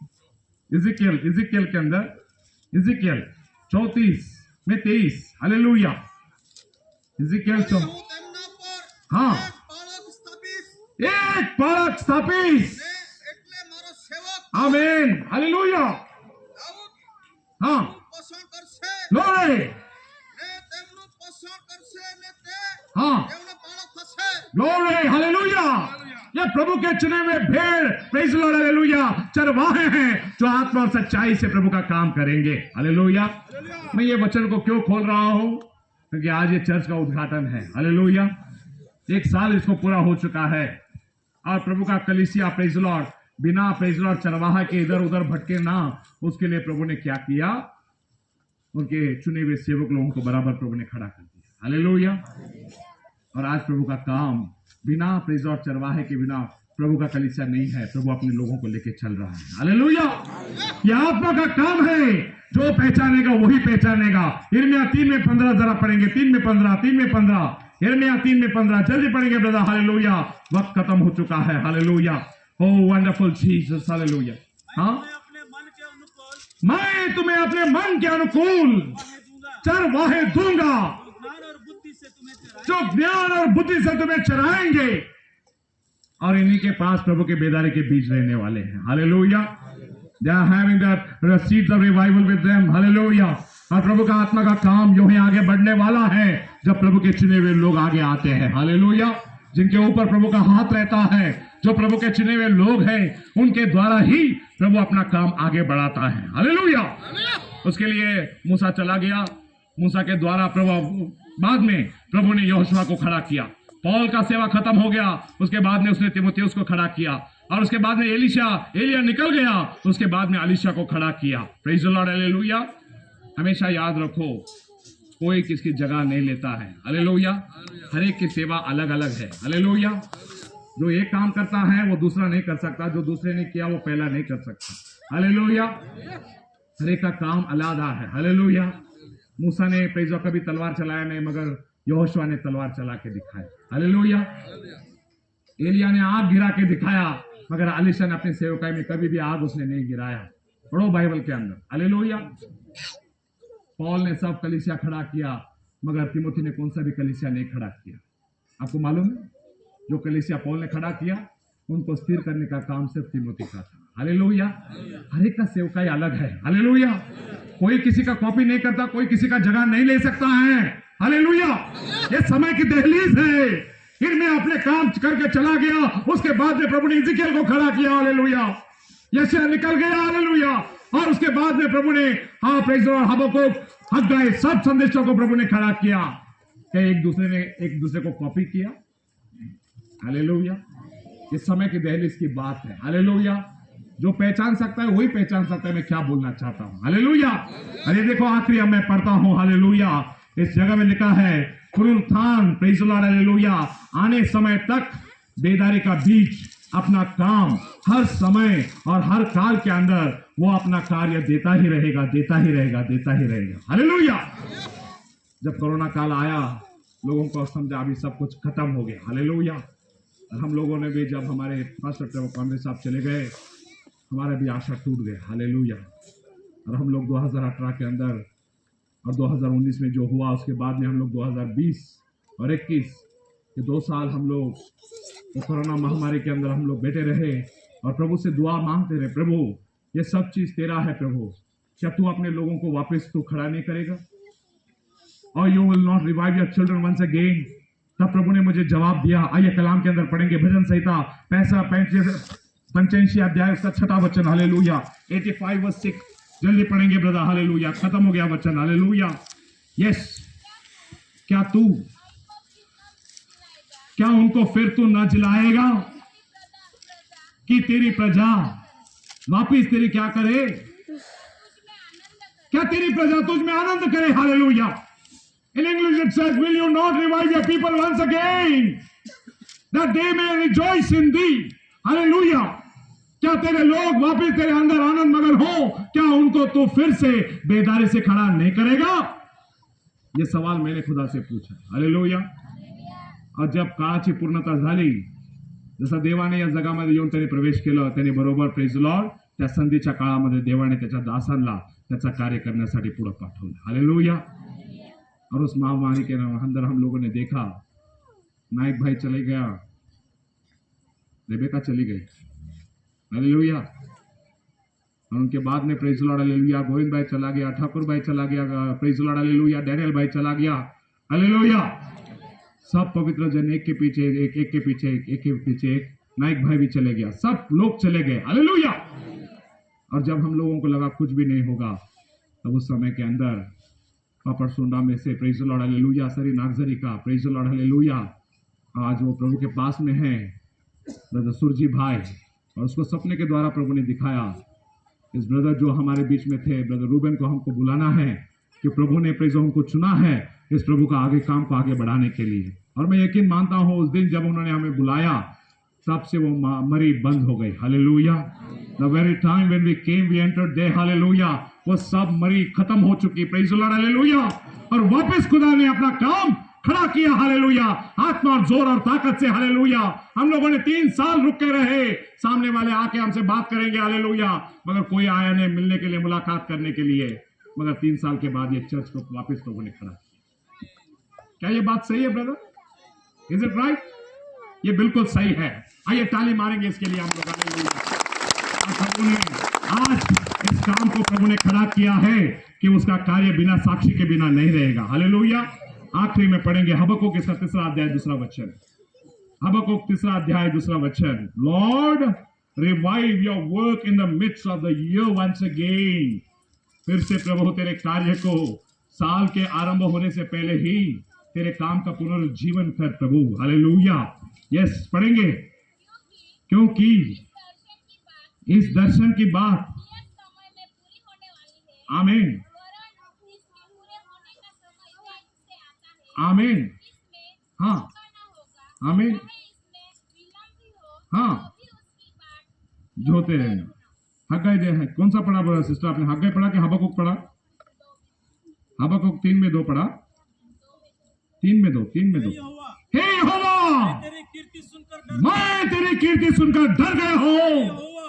इज़िकियल के अंदर इज़िकियल 34 में 23। हालेलुया। इज़िकियल हाँ, एक बालक स्थापित। आमीन। हालेलुया। हाँ, ग्लोरी। हाँ, ग्लोरी। हालेलुया। ये प्रभु के चुने हुए भेड़, प्रेज़ द लॉर्ड। हालेलुया। चरवाहे हैं जो आत्मा और सच्चाई से प्रभु का काम करेंगे। हालेलुया। मैं ये वचन को क्यों खोल रहा हूं, क्योंकि आज ये चर्च का उद्घाटन है। हालेलुया। 1 साल इसको पूरा हो चुका है और प्रभु का कलीसिया प्रेज़ द लॉर्ड बिना प्रेज़ द लॉर्ड चरवाहा के इधर उधर भटके ना, उसके लिए प्रभु ने क्या किया, उनके चुने हुए सेवक लोगों को बराबर प्रभु ने खड़ा कर दिया। हालेलुया। और आज प्रभु का काम बिना प्रेज़ द लॉर्ड चरवाहे के बिना प्रभु का कलीसिया नहीं है। प्रभु अपने लोगों को लेके चल रहा है। हालेलुया। यह आत्मा का काम है, जो पहचानेगा वही पहचानेगा। यिर्मयाह 3:15 जरा पढ़ेंगे। 3:15। यिर्मयाह 3:15 जल्दी पढ़ेंगे ब्रदर। हालेलुया। वक्त खत्म हो चुका है। Hallelujah. Oh wonderful Jesus. Hallelujah. हाँ, मैं तुम्हें अपने मन के अनुकूल चरवाहे दूंगा जो ज्ञान और बुद्धि से तुम्हें चराएंगे, और इन्हीं के पास प्रभु के बेदारी के बीज रहने वाले हैं। Hallelujah. They are having the seeds of revival with them. Hallelujah. और प्रभु का आत्मा का काम यूं ही आगे बढ़ने वाला है जब प्रभु के चुने हुए लोग आगे आते हैं। हालेलुया। जिनके ऊपर प्रभु का हाथ रहता है, जो प्रभु के चुने हुए लोग हैं, उनके द्वारा ही प्रभु अपना काम आगे बढ़ाता है। हालेलुया। उसके लिए मूसा चला गया। मूसा के द्वारा प्रभु बाद में प्रभु ने यहोशुआ को खड़ा किया। पौल का सेवा खत्म हो गया, उसके बाद में उसने तीमुथियुस को खड़ा किया, और उसके बाद में एलिया निकल गया, उसके बाद में अलीशा को खड़ा किया। Praise the Lord. हालेलुया। हमेशा याद रखो, कोई किसकी जगह नहीं लेता है। हालेलुया। हर एक की सेवा अलग अलग है। हालेलुया। जो एक काम करता है वो दूसरा नहीं कर सकता, जो दूसरे ने किया वो पहला नहीं कर सकता। हालेलुया। हर एक का काम अलग है। हालेलुया। मूसा ने प्रेजो कभी तलवार चलाया नहीं, मगर यहोशुआ ने तलवार चला के दिखाया। हालेलुया। एलिया ने आग गिरा के दिखाया, मगर अलीशा ने अपनी सेवकाई में कभी भी आग उसने नहीं गिराया। पढ़ो बाइबल के अंदर। हालेलुया। पौल ने सब कलीसिया खड़ा किया, मगर तिमोथी ने कौन सा भी कलीसिया नहीं खड़ा किया। आपको मालूम है, जो कलीसिया पौल ने खड़ा किया उनको स्थिर करने का काम सिर्फ तिमोथी का था। हालेलुया। हर एक का सेवकाई अलग है। हालेलुया। कोई किसी का कॉपी नहीं करता, कोई किसी का जगह नहीं ले सकता है। हालेलुया। ये समय की दहलीज है, इनमें अपने काम करके चला गया, उसके बाद में प्रभु ने इज़िकियल को खड़ा किया। हालेलुया। यशायाह निकल गया। हालेलुया। और उसके बाद में प्रभु ने प्रेज़ और हबक्कुक, हग्गाई, सब संदेशों को प्रभु ने खड़ा किया। क्या एक दूसरे को कॉपी किया? हालेलुया। इस समय की दहलीज की बात है। हालेलुया। जो पहचान सकता है वही पहचान सकता है मैं क्या बोलना चाहता हूं। हालेलुया। अरे देखो, आखिरी अब मैं पढ़ता हूं। हालेलुया। इस जगह में लिखा है पुनरुत्थान, प्रेज़ द लॉर्ड। हालेलुया। आने समय तक बेदारी का बीज अपना काम हर समय और हर काल के अंदर वो अपना कार्य देता ही रहेगा, देता ही रहेगा, देता ही रहेगा। हालेलुया। जब कोरोना काल आया, लोगों को समझा अभी सब कुछ खत्म हो गया। हालेलुया। और हम लोगों ने भी, जब हमारे फर्स्ट अक्टूबर कांग्रेस साहब चले गए, हमारा भी आशा टूट गया। हालेलुया। और हम लोग 2018 के अंदर और 2019 में जो हुआ, उसके बाद में हम लोग 2020 और 21 ये 2 साल हम लोग तो कोरोना महामारी के अंदर हम लोग बैठे रहे और प्रभु से दुआ मांगते रहे, प्रभु ये सब चीज तेरा है प्रभु, क्या तू अपने लोगों को वापस तू खड़ा नहीं करेगा? और you will not revive your children once again. तब प्रभु ने मुझे जवाब दिया। आइए कलाम के अंदर पढ़ेंगे, भजन संहिता 85 अध्याय उसका 6वां वचन। हालेलुया। 85 वर्स 6 जल्दी पढ़ेंगे ब्रदर। हालेलुया। खत्म हो गया वचन। हालेलुया। यस। क्या उनको फिर तू न जिलाएगा कि तेरी प्रजा वापिस तेरी क्या करे? क्या तेरी प्रजा तुझ में आनंद करे? Hallelujah. In English it says, will you not revive your people once again, that they may rejoice in thee? Hallelujah. क्या तेरे लोग वापिस तेरे अंदर आनंद मगन हो? क्या उनको तू फिर से बेदारी से खड़ा नहीं करेगा? ये सवाल मैंने खुदा से पूछा। हालेलुया। और जब काळाची पूर्णता झाली, जसा देवाने या जगामध्ये येऊन त्याने प्रवेश केला, त्याने बरोबर प्रेज लॉर्ड त्या संधीच्या काळामध्ये देवाने त्याच्या दासांना त्याचा कार्य करण्यासाठी पुढे पाठवलं। हालेलुया। और उस महामारी के अंदर हम लोगों ने देखा, नायक भाई चले गया, रेबेका चली गई। हालेलुया। और उनके बाद में प्रेज लॉर्ड हालेलुया, गोविंद भाई चला गया, ठाकुर भाई चला गया, प्रेज लॉर्ड हालेलुया, डैनियल भाई चला गया। हालेलुया। सब पवित्र जन एक के पीछे एक, नायक भाई भी चले गया, सब लोग चले गए। हालेलुया। और जब हम लोगों को लगा कुछ भी नहीं होगा, तब उस समय के अंदर पापड़ सोंडा में से प्रेज द लॉर्ड हालेलुया, सरी नागजरी का प्रेज द लॉर्ड हालेलुया, आज वो प्रभु के पास में है, ब्रदर सुरजी भाई। और उसको सपने के द्वारा प्रभु ने दिखाया, इस ब्रदर जो हमारे बीच में थे, ब्रदर रूबेन को हमको बुलाना है, कि प्रभु ने प्रेज हमको चुना है इस प्रभु का आगे काम को आगे बढ़ाने के लिए। और मैं यकीन मानता हूं उस दिन जब उन्होंने हमें बुलाया, तब से वो मरी बंद हो गई। Hallelujah. The very time when we came we entered there. Hallelujah. वो सब मरी खत्म हो चुकी। Praise the Lord hallelujah. और वापस खुदा ने अपना काम खड़ा किया। हालेलुया। आत्मा और जोर और ताकत से। हालेलुया। हम लोगों ने 3 साल रुके रहे, सामने वाले आके हमसे बात करेंगे। हालेलुया। मगर कोई आया नहीं मिलने के लिए, मुलाकात करने के लिए। मगर 3 साल के बाद ये चर्च को वापस प्रभु ने खड़ा किया। क्या ये बात सही है ब्रदर? Is it right? ये बिल्कुल सही है। आइए ताली मारेंगे इसके लिए हम लोग। हालेलुया। प्रभु ने आज इस काम को प्रभु ने खड़ा किया है कि उसका कार्य बिना साक्षी के बिना नहीं रहेगा। हालेलुया। आखिरी में पढ़ेंगे हबक्कुक इसका 3 अध्याय 2 वचन। हबक्कुक 3 अध्याय 2 वचन। Lord revive your work in the midst of the year once again. फिर से प्रभु तेरे कार्य को साल के आरंभ होने से पहले ही तेरे काम का पुनर्जीवन कर प्रभु। हालेलुया। यस, पढ़ेंगे। क्योंकि इस दर्शन की बात आमीन आमीन हाँ आमीन हाँ, जो होते रहना। हग्गाई दे है, कौन सा पढ़ा बोला सिस्टर आपने? हग्गाई पढ़ा कि हबक्कुक पढ़ा? हबक्कुक 3 में 2 पढ़ा? 3 में 2, 3 में 2। यहोवा, हे यहोवा, तेरी कीर्ति सुनकर डर मैं तेरी कीर्ति सुनकर डर गया हूँ। यहोवा,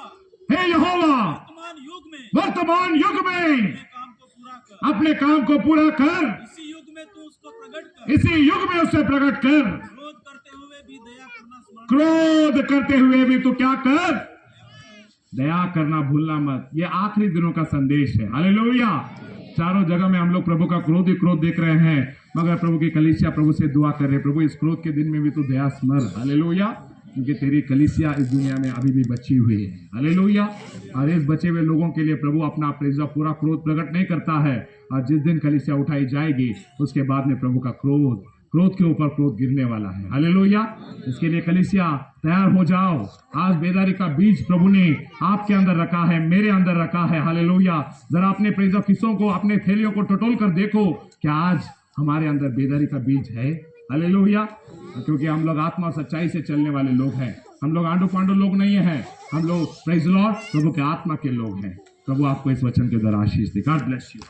हे यहोवा, वर्तमान युग में वर्तमान युग में अपने काम को पूरा कर। अपने काम को पूरा कर। इसी युग में तू उसको प्रकट कर। इसी युग में उसे प्रकट कर। क्रोध करते हुए भी दया करना स्मरण क्रोध करते हुए भी तू क्या कर? दया करना भूलना मत। ये आखिरी दिनों का संदेश है। हालेलुया। चारों जगह में हम लोग प्रभु का क्रोध ही क्रोध देख रहे हैं, मगर प्रभु की कलीसिया प्रभु से दुआ कर रहे हैं, प्रभु इस क्रोध के दिन में भी तू दया स्मर। हालेलुया। क्योंकि तेरी कलीसिया इस दुनिया में अभी भी बची हुई है। हालेलुया। और इस बचे हुए लोगों के लिए प्रभु अपना पूरा क्रोध प्रकट नहीं करता है, और जिस दिन कलीसिया उठाई जाएगी उसके बाद में प्रभु का क्रोध के ऊपर क्रोध गिरने वाला है। हालेलुया। इसके लिए कलीसिया तैयार हो जाओ। आज बेदारी का बीज प्रभु ने आपके अंदर रखा है, मेरे अंदर रखा है। हालेलुया। जरा अपने प्रेज़ किस्सों को, अपने थैलियों को टटोल कर देखो, क्या आज हमारे अंदर बेदारी का बीज है? हालेलुया। क्योंकि हम लोग आत्मा सच्चाई से चलने वाले लोग हैं। हम लोग आंडू पांडू लोग नहीं हैं। हम लोग प्रेज़ लॉर्ड प्रभु के आत्मा के लोग हैं। प्रभु आपको इस वचन के द्वारा आशीष दे। God bless you.